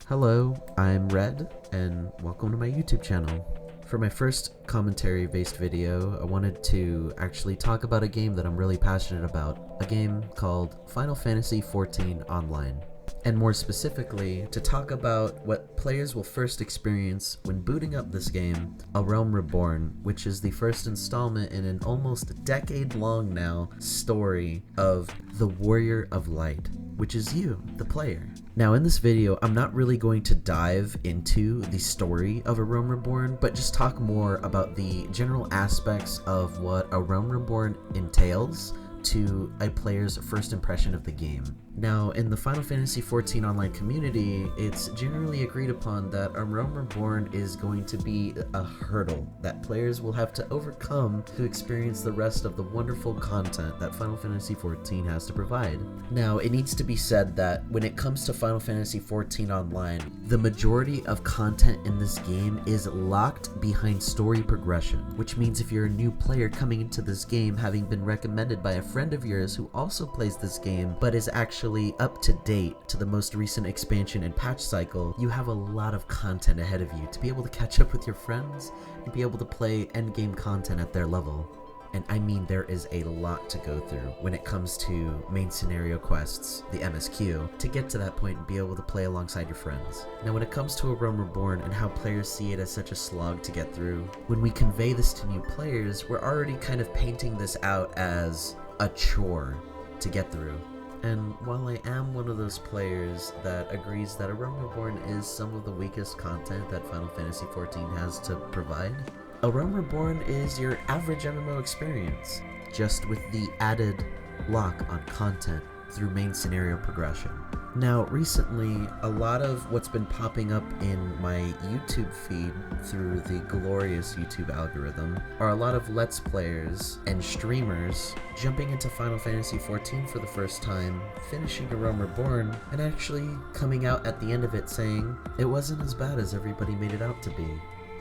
Hello, I'm Red, and welcome to my YouTube channel. For my first commentary-based video, I wanted to actually talk about a game that I'm really passionate about, a game called Final Fantasy XIV Online. And more specifically, to talk about what players will first experience when booting up this game, A Realm Reborn, which is the first installment in an almost decade-long now story of the Warrior of Light, which is you, the player. Now in this video, I'm not really going to dive into the story of A Realm Reborn, but just talk more about the general aspects of what A Realm Reborn entails to a player's first impression of the game. Now, in the Final Fantasy XIV Online community, it's generally agreed upon that A Realm Reborn is going to be a hurdle that players will have to overcome to experience the rest of the wonderful content that Final Fantasy XIV has to provide. Now, it needs to be said that when it comes to Final Fantasy XIV Online, the majority of content in this game is locked behind story progression, which means if you're a new player coming into this game having been recommended by a friend of yours who also plays this game but is actually up to date to the most recent expansion and patch cycle, you have a lot of content ahead of you to be able to catch up with your friends and be able to play endgame content at their level. And I mean, there is a lot to go through when it comes to main scenario quests, the MSQ, to get to that point and be able to play alongside your friends. Now when it comes to A Realm Reborn and how players see it as such a slog to get through, when we convey this to new players, we're already kind of painting this out as a chore to get through. And while I am one of those players that agrees that A Realm Reborn is some of the weakest content that Final Fantasy XIV has to provide, A Realm Reborn is your average MMO experience, just with the added lock on content through main scenario progression. Now, recently, a lot of what's been popping up in my YouTube feed through the glorious YouTube algorithm are a lot of Let's Players and streamers jumping into Final Fantasy XIV for the first time, finishing A Realm Reborn, and actually coming out at the end of it saying it wasn't as bad as everybody made it out to be.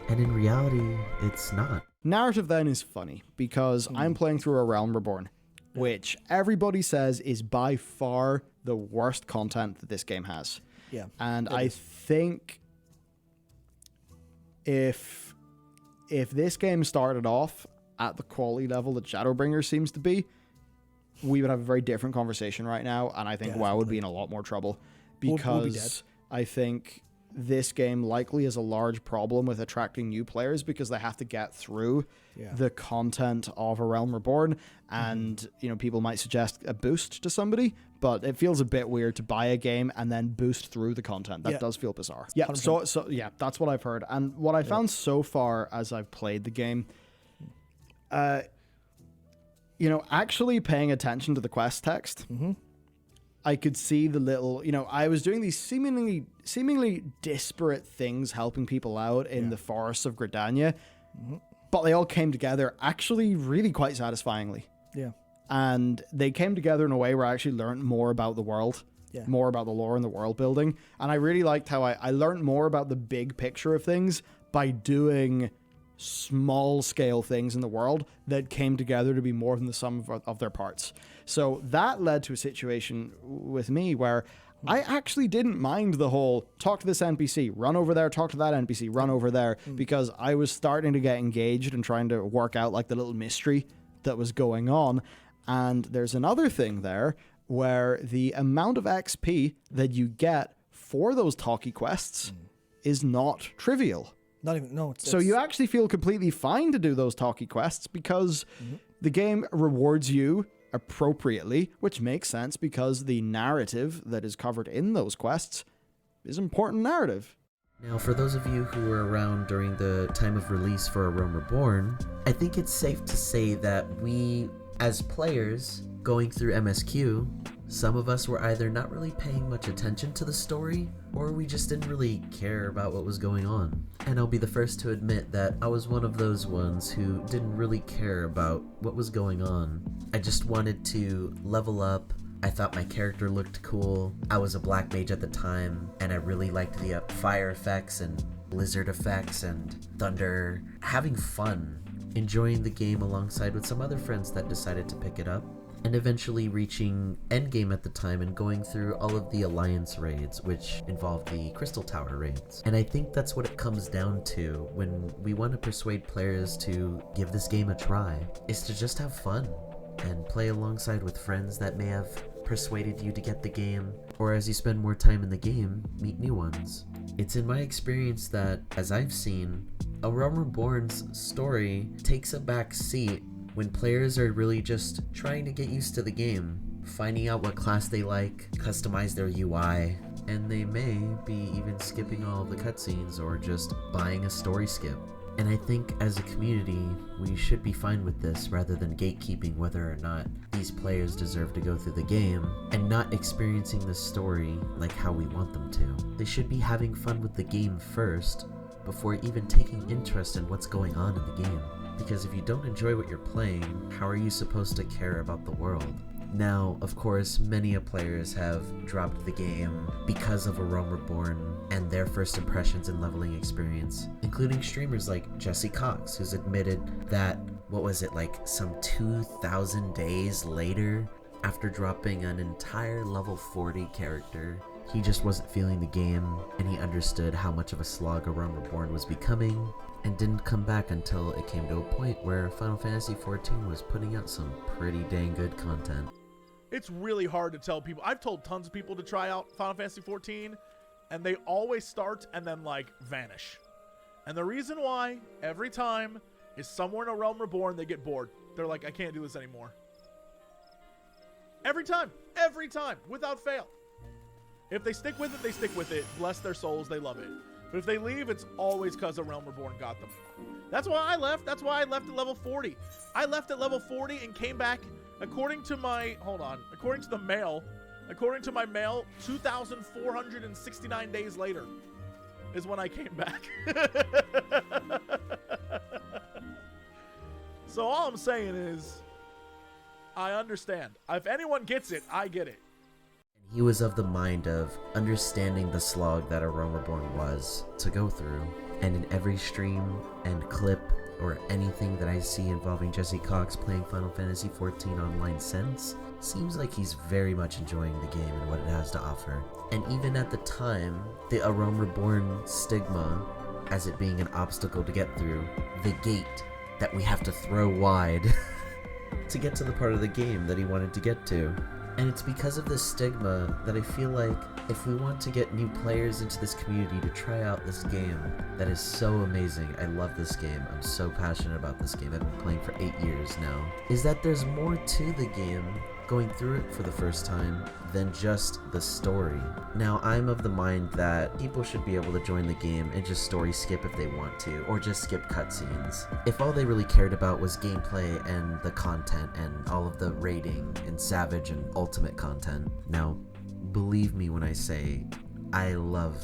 And in reality, it's not. Narrative then is funny, because I'm playing through A Realm Reborn, which everybody says is by far the worst content that this game has. Yeah. And I think if this game started off at the quality level that Shadowbringer seems to be, we would have a very different conversation right now, and I think WoW would be in a lot more trouble, because we'll be dead. I think this game likely has a large problem with attracting new players because they have to get through the content of A Realm Reborn, and people might suggest a boost to somebody, but it feels a bit weird to buy a game and then boost through the content. That does feel bizarre. Yeah, 100%. so yeah, that's what I've heard. And what I found so far as I've played the game, actually paying attention to the quest text, I could see the little, I was doing these seemingly disparate things helping people out in the forests of Gridania, but they all came together actually really quite satisfyingly. Yeah. And they came together in a way where I actually learned more about the world, more about the lore and the world building. And I really liked how I learned more about the big picture of things by doing small scale things in the world that came together to be more than the sum of their parts. So that led to a situation with me where I actually didn't mind the whole talk to this NPC, run over there, talk to that NPC, run over there, because I was starting to get engaged and trying to work out like the little mystery that was going on. And there's another thing there where the amount of XP that you get for those talkie quests is not trivial. So you actually feel completely fine to do those talkie quests because the game rewards you appropriately, which makes sense because the narrative that is covered in those quests is important narrative. Now, for those of you who were around during the time of release for A Realm Reborn, I think it's safe to say that we, as players, going through MSQ, some of us were either not really paying much attention to the story, or we just didn't really care about what was going on. And I'll be the first to admit that I was one of those ones who didn't really care about what was going on. I just wanted to level up. I thought my character looked cool. I was a black mage at the time, and I really liked the fire effects and blizzard effects and thunder. Having fun, enjoying the game alongside with some other friends that decided to pick it up. and eventually reaching endgame at the time and going through all of the Alliance raids, which involved the Crystal Tower raids. And I think that's what it comes down to when we want to persuade players to give this game a try, is to just have fun and play alongside with friends that may have persuaded you to get the game, or as you spend more time in the game, meet new ones. It's in my experience that, as I've seen, A Realm Reborn's story takes a back seat when players are really just trying to get used to the game, finding out what class they like, customize their UI, and they may be even skipping all of the cutscenes or just buying a story skip. And I think as a community, we should be fine with this rather than gatekeeping whether or not these players deserve to go through the game and not experiencing the story like how we want them to. They should be having fun with the game first before even taking interest in what's going on in the game. Because if you don't enjoy what you're playing, how are you supposed to care about the world? Now, of course, many players have dropped the game because of A Realm Reborn and their first impressions and leveling experience, including streamers like Jesse Cox, who's admitted that, what was it, like some 2,000 days later, after dropping an entire level 40 character, he just wasn't feeling the game, and he understood how much of a slog A Realm Reborn was becoming, and didn't come back until it came to a point where Final Fantasy XIV was putting out some pretty dang good content. It's really hard to tell people. I've told tons of people to try out Final Fantasy XIV, and they always start and then, like, vanish. And the reason why, every time, is somewhere in A Realm Reborn they get bored. They're like, I can't do this anymore. Every time, without fail. If they stick with it, they stick with it. Bless their souls, they love it. But if they leave, it's always because A Realm Reborn got them. That's why I left. That's why I left at level 40. I left at level 40 and came back, according to my, according to my mail, 2,469 days later is when I came back. So all I'm saying is, I understand. If anyone gets it, I get it. He was of the mind of understanding the slog that A Realm Reborn was to go through. And in every stream and clip or anything that I see involving Jesse Cox playing Final Fantasy XIV online since, seems like he's very much enjoying the game and what it has to offer. And even at the time, the A Realm Reborn stigma, as it being an obstacle to get through, the gate that we have to throw wide to get to the part of the game that he wanted to get to. And it's because of this stigma that I feel like if we want to get new players into this community to try out this game that is so amazing, I love this game, I'm so passionate about this game, I've been playing for 8 years now, is that there's more to the game going through it for the first time than just the story. Now, I'm of the mind that people should be able to join the game and just story skip if they want to, or just skip cutscenes. If all they really cared about was gameplay and the content and all of the raiding and Savage and Ultimate content. Now, believe me when I say, I love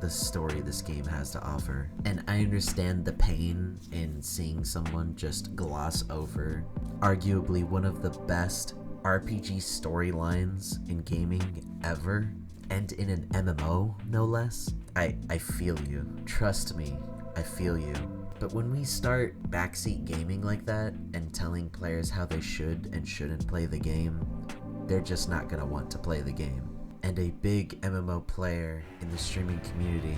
the story this game has to offer. And I understand the pain in seeing someone just gloss over arguably one of the best RPG storylines in gaming ever, and in an MMO, no less. I feel you. Trust me, I feel you. But when we start backseat gaming like that and telling players how they should and shouldn't play the game, they're just not gonna want to play the game. And a big MMO player in the streaming community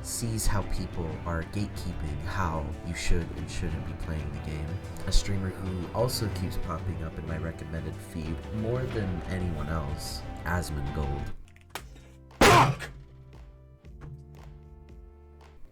sees how people are gatekeeping how you should and shouldn't be playing the game. A streamer who also keeps popping up in my recommended feed more than anyone else, Asmongold.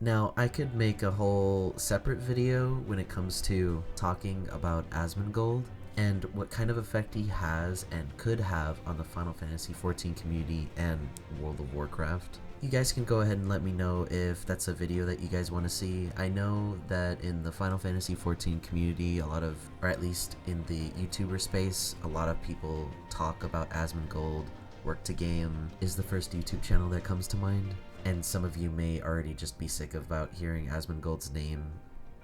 Now, I could make a whole separate video when it comes to talking about Asmongold and what kind of effect he has and could have on the Final Fantasy XIV community and World of Warcraft. You guys can go ahead and let me know if that's a video that you guys want to see. I know that in the Final Fantasy XIV community, a lot of, or at least in the YouTuber space, a lot of people talk about Asmongold. Work to Game is the first YouTube channel that comes to mind. And some of you may already just be sick about hearing Asmongold's name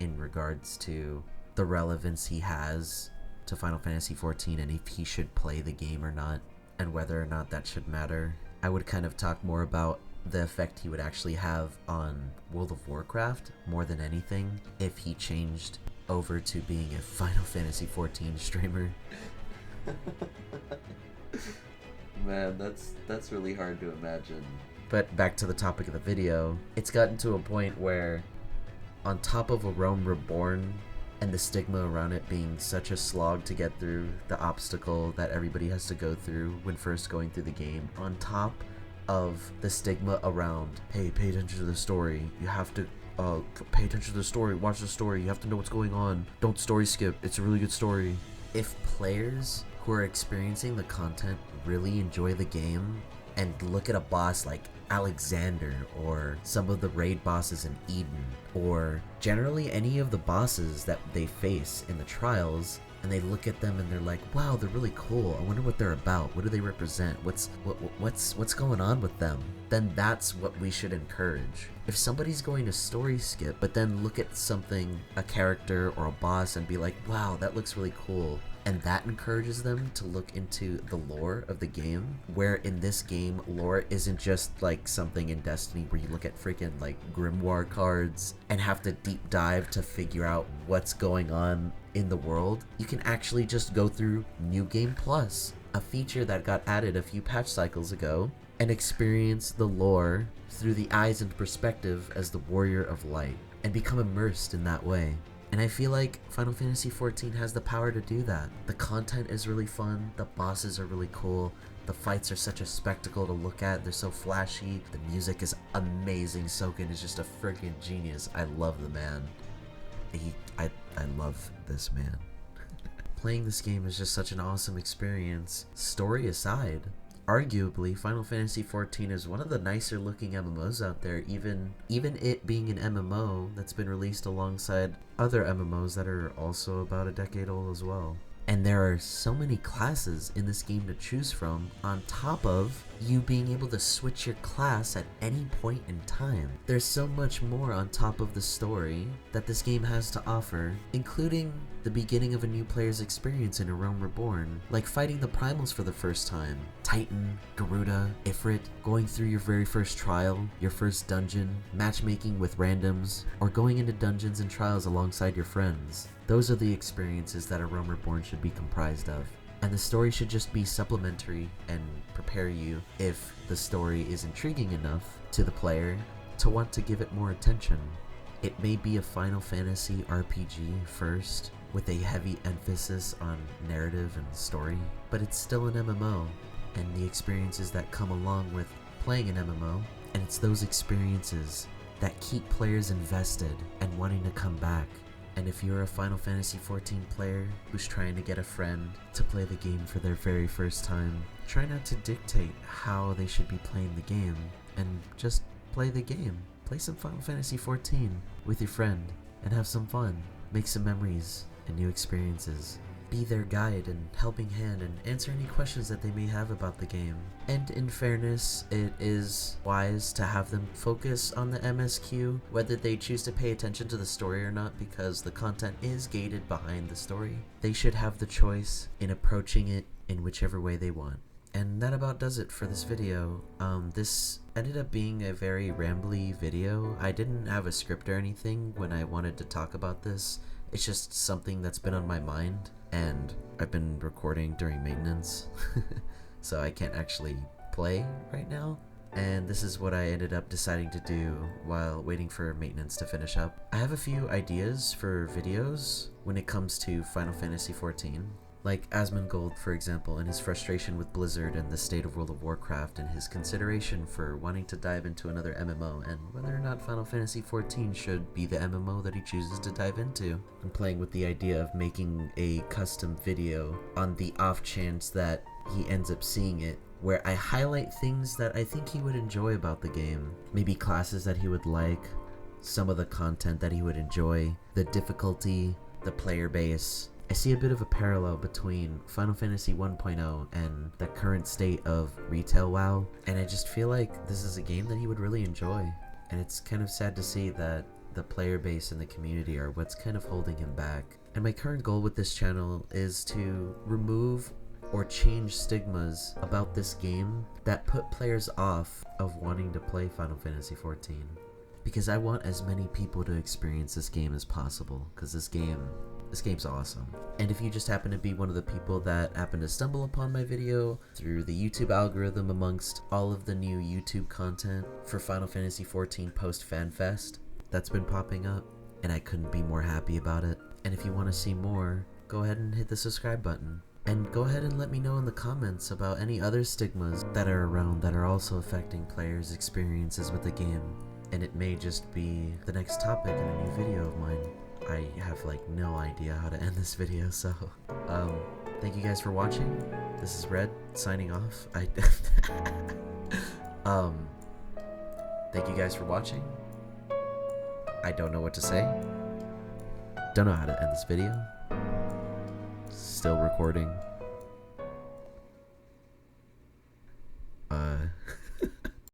in regards to the relevance he has to Final Fantasy XIV and if he should play the game or not, and whether or not that should matter. I would kind of talk more about the effect he would actually have on World of Warcraft more than anything if he changed over to being a Final Fantasy XIV streamer. Man, that's really hard to imagine. But back to the topic of the video, it's gotten to a point where, on top of a Realm Reborn and the stigma around it being such a slog to get through, the obstacle that everybody has to go through when first going through the game, on top of the stigma around, hey, pay attention to the story, you have to pay attention to the story, watch the story, you have to know what's going on, don't story skip, it's a really good story. If players who are experiencing the content really enjoy the game and look at a boss like Alexander or some of the raid bosses in Eden or generally any of the bosses that they face in the trials, and they look at them and they're like, wow, they're really cool, I wonder what they're about, what do they represent, what's going on with them, then that's what we should encourage. If somebody's going to story skip but then look at something, a character or a boss, and be like, wow, that looks really cool, and that encourages them to look into the lore of the game, where in this game, lore isn't just like something in Destiny where you look at freaking like grimoire cards and have to deep dive to figure out what's going on in the world. You can actually just go through New Game Plus, a feature that got added a few patch cycles ago, and experience the lore through the eyes and perspective as the Warrior of Light, and become immersed in that way. And I feel like Final Fantasy XIV has the power to do that. The content is really fun, the bosses are really cool, the fights are such a spectacle to look at, they're so flashy, the music is amazing, Soken is just a freaking genius. I love the man. I love this man. Playing this game is just such an awesome experience. Story aside, arguably, Final Fantasy XIV is one of the nicer looking MMOs out there, even it being an MMO that's been released alongside other MMOs that are also about a decade old as well. And there are so many classes in this game to choose from, on top of you being able to switch your class at any point in time. There's so much more on top of the story that this game has to offer, including the beginning of a new player's experience in A Realm Reborn, like fighting the primals for the first time, Titan, Garuda, Ifrit, going through your very first trial, your first dungeon, matchmaking with randoms, or going into dungeons and trials alongside your friends. Those are the experiences that A Realm Reborn should be comprised of. And the story should just be supplementary and prepare you, if the story is intriguing enough to the player, to want to give it more attention. It may be a Final Fantasy RPG first, with a heavy emphasis on narrative and story, but it's still an MMO, and the experiences that come along with playing an MMO, and it's those experiences that keep players invested and wanting to come back. And if you're a Final Fantasy XIV player who's trying to get a friend to play the game for their very first time, try not to dictate how they should be playing the game, and just play the game. Play some Final Fantasy XIV with your friend, and have some fun. Make some memories and new experiences. Be their guide and helping hand, and answer any questions that they may have about the game. And in fairness, it is wise to have them focus on the MSQ, whether they choose to pay attention to the story or not, because the content is gated behind the story. They should have the choice in approaching it in whichever way they want. And that about does it for this video. This ended up being a very rambly video. I didn't have a script or anything when I wanted to talk about this. It's just something that's been on my mind, and I've been recording during maintenance, so I can't actually play right now. And this is what I ended up deciding to do while waiting for maintenance to finish up. I have a few ideas for videos when it comes to Final Fantasy XIV. Like Asmongold, for example, and his frustration with Blizzard and the state of World of Warcraft, and his consideration for wanting to dive into another MMO, and whether or not Final Fantasy XIV should be the MMO that he chooses to dive into. I'm playing with the idea of making a custom video on the off chance that he ends up seeing it, where I highlight things that I think he would enjoy about the game. Maybe classes that he would like, some of the content that he would enjoy, the difficulty, the player base. I see a bit of a parallel between Final Fantasy 1.0 and the current state of retail WoW, and I just feel like this is a game that he would really enjoy. And it's kind of sad to see that the player base and the community are what's kind of holding him back. And my current goal with this channel is to remove or change stigmas about this game that put players off of wanting to play Final Fantasy XIV. Because I want as many people to experience this game as possible, because this game This game's awesome. And if you just happen to be one of the people that happen to stumble upon my video through the YouTube algorithm amongst all of the new YouTube content for Final Fantasy XIV post FanFest that's been popping up, and I couldn't be more happy about it. And if you want to see more, go ahead and hit the subscribe button. And go ahead and let me know in the comments about any other stigmas that are around that are also affecting players' experiences with the game. And it may just be the next topic in a new video of mine. I have like no idea how to end this video, so thank you guys for watching. This is Red signing off. Thank you guys for watching. I don't know what to say. Don't know how to end this video. Still recording.